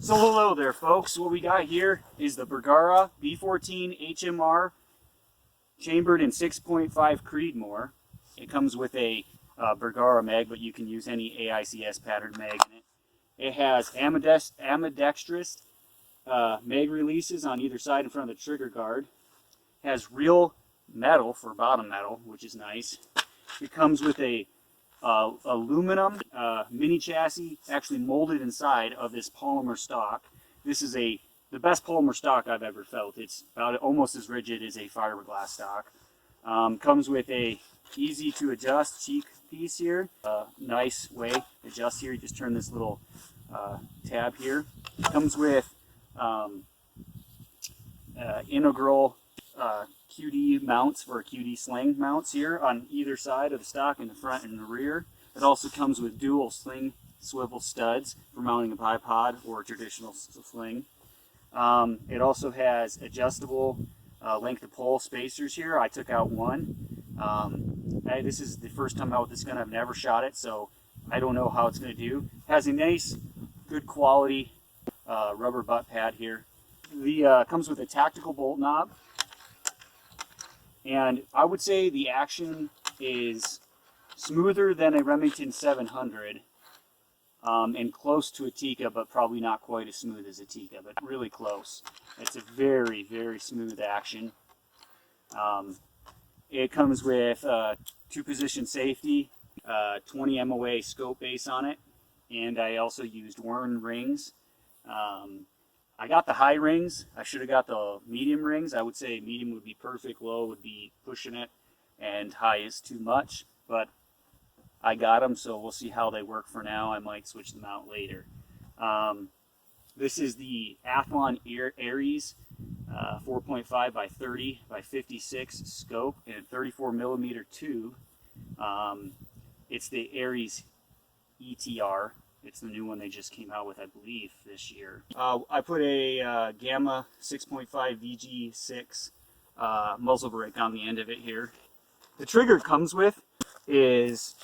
So hello there folks, what we got here is the Bergara B-14 HMR chambered in 6.5 Creedmoor. It comes with a Bergara mag, but you can use any AICS pattern mag in it. It has ambidextrous mag releases on either side in front of the trigger guard. It has real metal for bottom metal, which is nice. It comes with a aluminum mini chassis, actually molded inside of this polymer stock. This is the best polymer stock I've ever felt. It's about almost as rigid as a fiberglass stock. Comes with a easy to adjust cheek piece here. Nice way to adjust here. You just turn this little tab here. Comes with integral QD mounts for QD sling mounts here on either side of the stock, in the front and the rear. It also comes with dual sling swivel studs for mounting a bipod or a traditional sling. It also has adjustable length of pole spacers here. I took out one. This is the first time out with this gun. I've never shot it, so I don't know how it's going to do. It has a nice, good quality rubber butt pad here. The comes with a tactical bolt knob. And I would say the action is smoother than a Remington 700 and close to a Tikka, but probably not quite as smooth as a Tikka, but really close. It's a very, very smooth action. It comes with 2-position safety, 20 MOA scope base on it, and I also used Warren rings. I got the high rings. I should have got the medium rings. I would say medium would be perfect, low would be pushing it, and high is too much. But I got them, so we'll see how they work for now. I might switch them out later. This is the Athlon Aries 4.5 by 30 by 56 scope and 34 millimeter tube. It's the Aries ETR. It's the new one they just came out with, I believe, this year. I put a Gamma 6.5 VG6 muzzle brake on the end of it here. The trigger it comes with is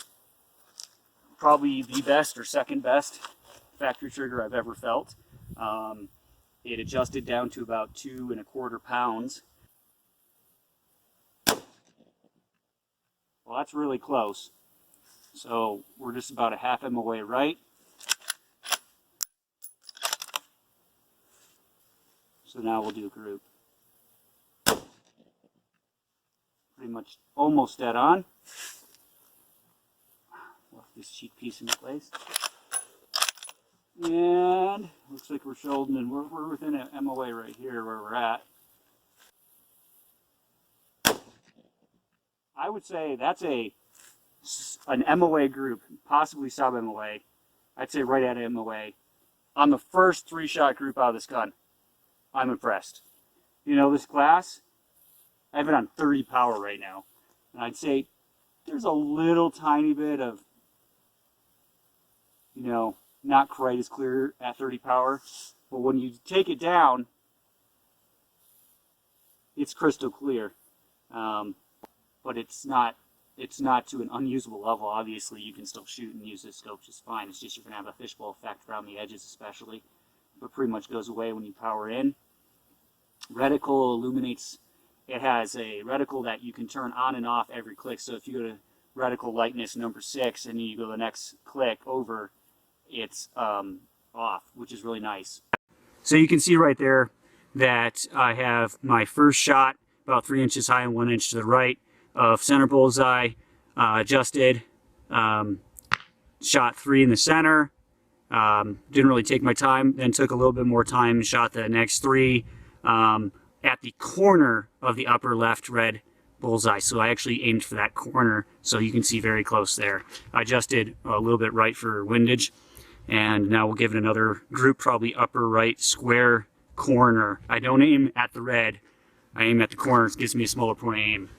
probably the best or second best factory trigger I've ever felt. It adjusted down to about 2¼ pounds. Well, that's really close. So we're just about a half MOA right. So now we'll do a group. Pretty much almost dead on. Lock this cheek piece into place. And looks like we're shouldering, and we're within an MOA right here where we're at. I would say that's an MOA group, possibly sub MOA. I'd say right at MOA. On the first 3-shot group out of this gun, I'm impressed. You know, this class, I have it on 30 power right now. And I'd say there's a little tiny bit of, you know, not quite as clear at 30 power. But when you take it down, it's crystal clear. But it's not to an unusable level. Obviously, you can still shoot and use this scope just fine. It's just you're going to have a fishbowl effect around the edges especially. But pretty much goes away when you power in. Reticle illuminates. It has a reticle that you can turn on and off every click. So if you go to reticle lightness number 6 and you go the next click over, it's off, which is really nice. So you can see right there that I have my first shot about 3 inches high and 1 inch to the right of center bullseye, adjusted, shot 3 in the center. Didn't really take my time, then took a little bit more time and shot the next 3 at the corner of the upper left red bullseye. So I actually aimed for that corner, so you can see very close there. I adjusted a little bit right for windage, and now we'll give it another group, probably upper right square corner. I don't aim at the red, I aim at the corner. It gives me a smaller point of aim.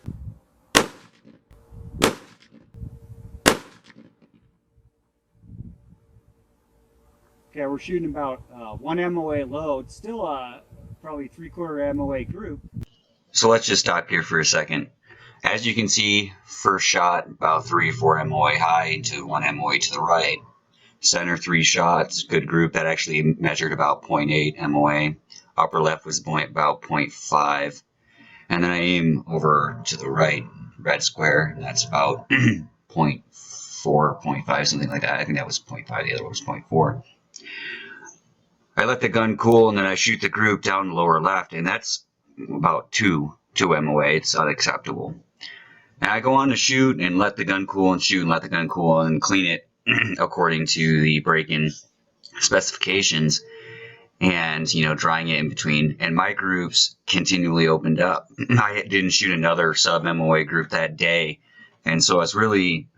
Okay, we're shooting about 1 MOA load, still probably 3/4 MOA group. So let's just stop here for a second. As you can see, first shot about 3 or 4 MOA high to 1 MOA to the right. center 3 shots, good group. That actually measured about 0.8 MOA. Upper left was about 0.5. And then I aim over to the right, red square, and that's about 0.4, 0.5, something like that. I think that was 0.5, the other one was 0.4. I let the gun cool, and then I shoot the group down the lower left, and that's about 2 MOA. It's unacceptable. And I go on to shoot and let the gun cool and shoot and let the gun cool and clean it according to the break-in specifications, and drying it in between. And my groups continually opened up. I didn't shoot another sub MOA group that day, and so I was really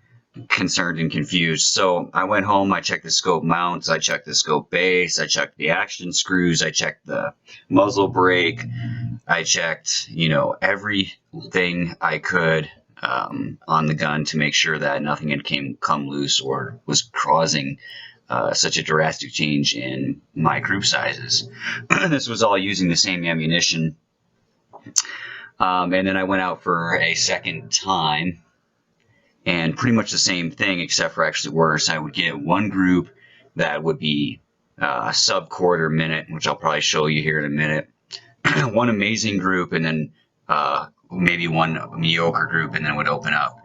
concerned and confused. So I went home, I checked the scope mounts, I checked the scope base, I checked the action screws, I checked the muzzle brake, I checked everything I could on the gun to make sure that nothing had come loose or was causing such a drastic change in my group sizes. This was all using the same ammunition. And then I went out for a second time, and pretty much the same thing, except for actually worse. I would get one group that would be sub quarter minute, which I'll probably show you here in a minute. One amazing group, and then maybe one mediocre group, and then it would open up.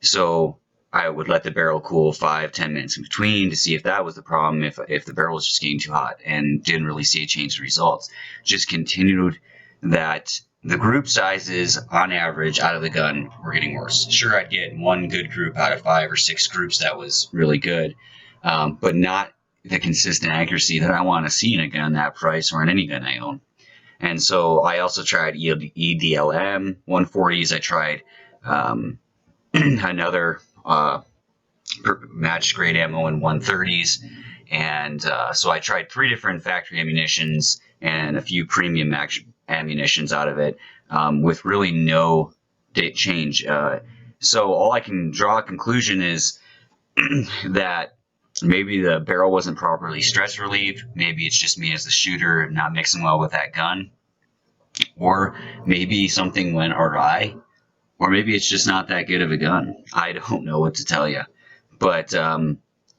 So I would let the barrel cool 5-10 minutes in between to see if that was the problem, if the barrel was just getting too hot, and didn't really see a change in results. Just continued that the group sizes on average out of the gun were getting worse. Sure, I'd get one good group out of 5 or 6 groups that was really good, but not the consistent accuracy that I want to see in a gun that price or in any gun I own. And so I also tried EDLM 140s. I tried another matched grade ammo in 130s. And so I tried 3 different factory ammunitions and a few premium ammunitions out of it with really no change. So all I can draw a conclusion is that maybe the barrel wasn't properly stress relieved. Maybe it's just me as the shooter not mixing well with that gun. Or maybe something went awry. Or maybe it's just not that good of a gun. I don't know what to tell you. But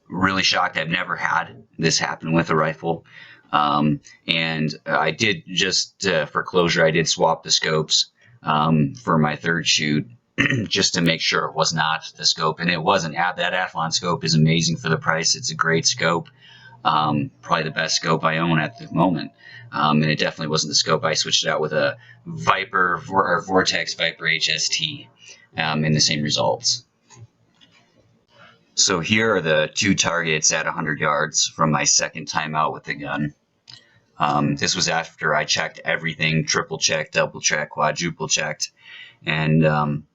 really shocked. I've never had this happen with a rifle. And I did just, for closure, I did swap the scopes for my third shoot just to make sure it was not the scope. And it wasn't. That Athlon scope is amazing for the price. It's a great scope. Probably the best scope I own at the moment. And it definitely wasn't the scope. I switched it out with a Viper or Vortex Viper HST and the same results. So here are the 2 targets at 100 yards from my second time out with the gun. This was after I checked everything, triple checked, double checked, quadruple checked, and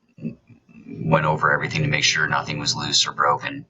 went over everything to make sure nothing was loose or broken.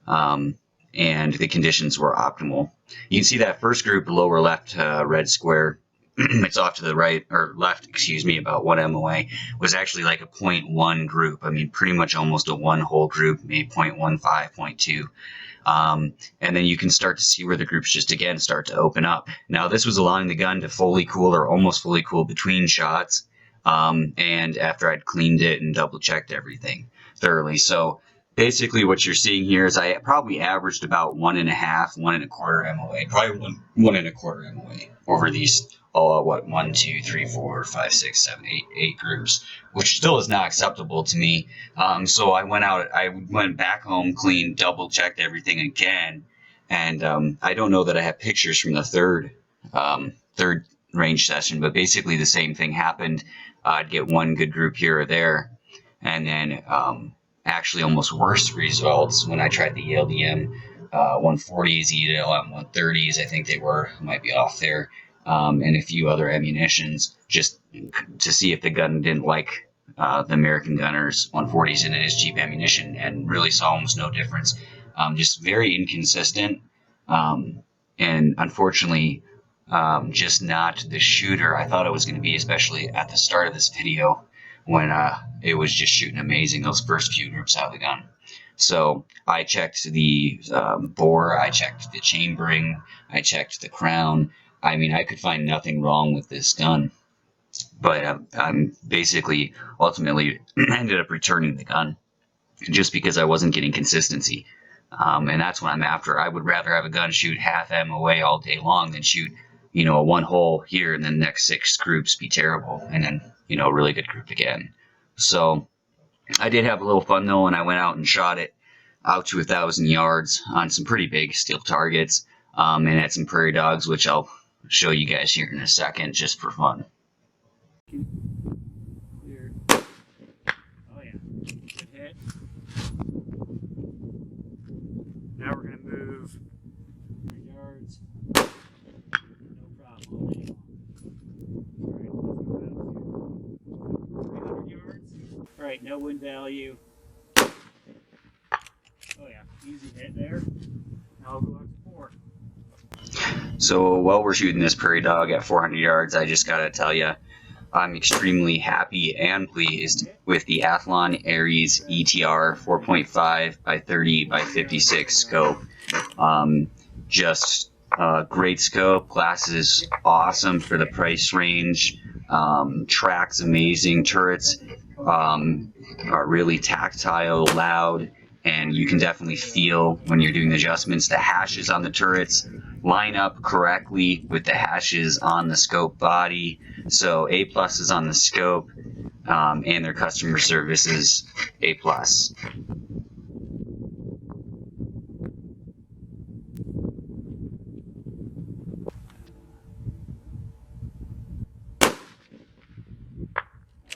And the conditions were optimal. You can see that first group, lower left red square, it's off to the right, or left, excuse me, about 1 MOA, was actually like a 0.1 group. I mean, pretty much almost a 1 whole group, maybe 0.15, 0.2. And then you can start to see where the groups just, again, start to open up. Now, this was allowing the gun to fully cool or almost fully cool between shots, and after I'd cleaned it and double-checked everything thoroughly. So basically what you're seeing here is I probably averaged about 1.5, 1.25 MOA, probably 1.25 MOA over these 1, 2, 3, 4, 5, 6, 7, 8 groups, which still is not acceptable to me. So I went back home, cleaned, double checked everything again, and I don't know that I have pictures from the third range session, but basically the same thing happened. I'd get one good group here or there, and then actually almost worse results when I tried the ELDM 140s, ELM 130s. I think they might be off there. And a few other ammunitions, just to see if the gun didn't like the American Gunner's 140s in his cheap ammunition, and really saw almost no difference. Just very inconsistent, and unfortunately, just not the shooter I thought it was going to be, especially at the start of this video when it was just shooting amazing those first few groups out of the gun. So I checked the bore, I checked the chambering, I checked the crown. I mean, I could find nothing wrong with this gun, but I'm basically ultimately ended up returning the gun just because I wasn't getting consistency. And that's what I'm after. I would rather have a gun shoot half MOA all day long than shoot, a one hole here and then the next 6 groups be terrible and then, a really good group again. So I did have a little fun though, and I went out and shot it out to 1,000 yards on some pretty big steel targets, and at some prairie dogs, which I'll show you guys here in a second just for fun. Clear. Oh yeah, good hit. Now we're gonna move 3 yards. No problem. All right, let's move out to 300 yards. All right, no wind value. Oh yeah, easy hit there. Now I'll go out to 4. So while we're shooting this prairie dog at 400 yards, I just gotta tell you, I'm extremely happy and pleased with the Athlon Aries ETR 4.5 by 30 by 56 scope. Just a great scope. Glass is awesome for the price range. Track's amazing. Turrets are really tactile, loud, and you can definitely feel when you're doing the adjustments. The hashes on the turrets line up correctly with the hashes on the scope body. So A+ is on the scope, and their customer service is A+. That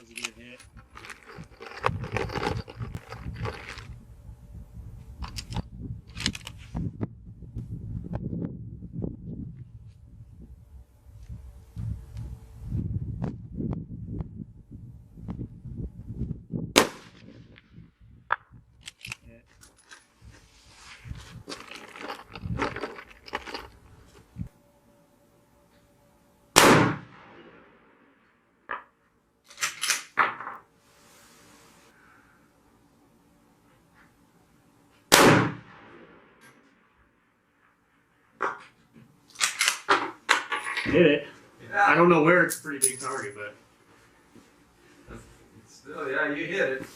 was a good hit. Hit it. Yeah. I don't know where it's a pretty big target, but Still, yeah, you hit it.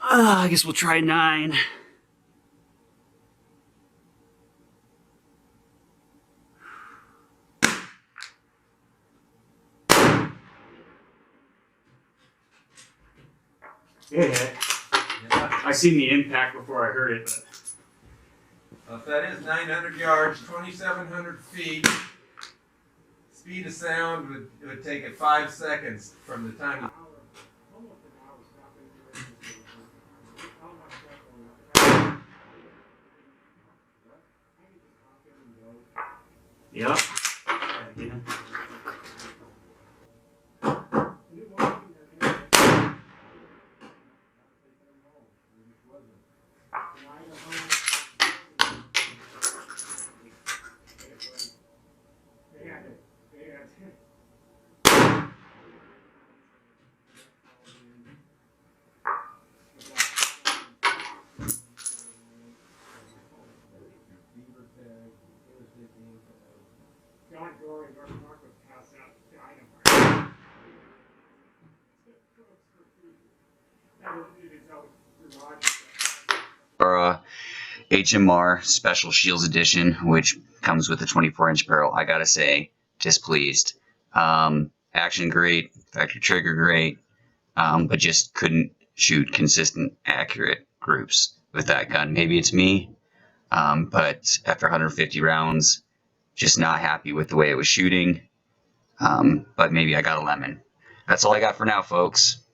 I guess we'll try 9. It hit. Yeah. I seen the impact before I heard it, but Well, if that is 900 yards, 2,700 feet, speed of sound would take it 5 seconds from the time you... yep. Bergara HMR Special Shields Edition, which comes with a 24-inch barrel. I gotta say, displeased. Action great, factory trigger great, but just couldn't shoot consistent, accurate groups with that gun. Maybe it's me, but after 150 rounds, just not happy with the way it was shooting. But maybe I got a lemon. That's all I got for now, folks.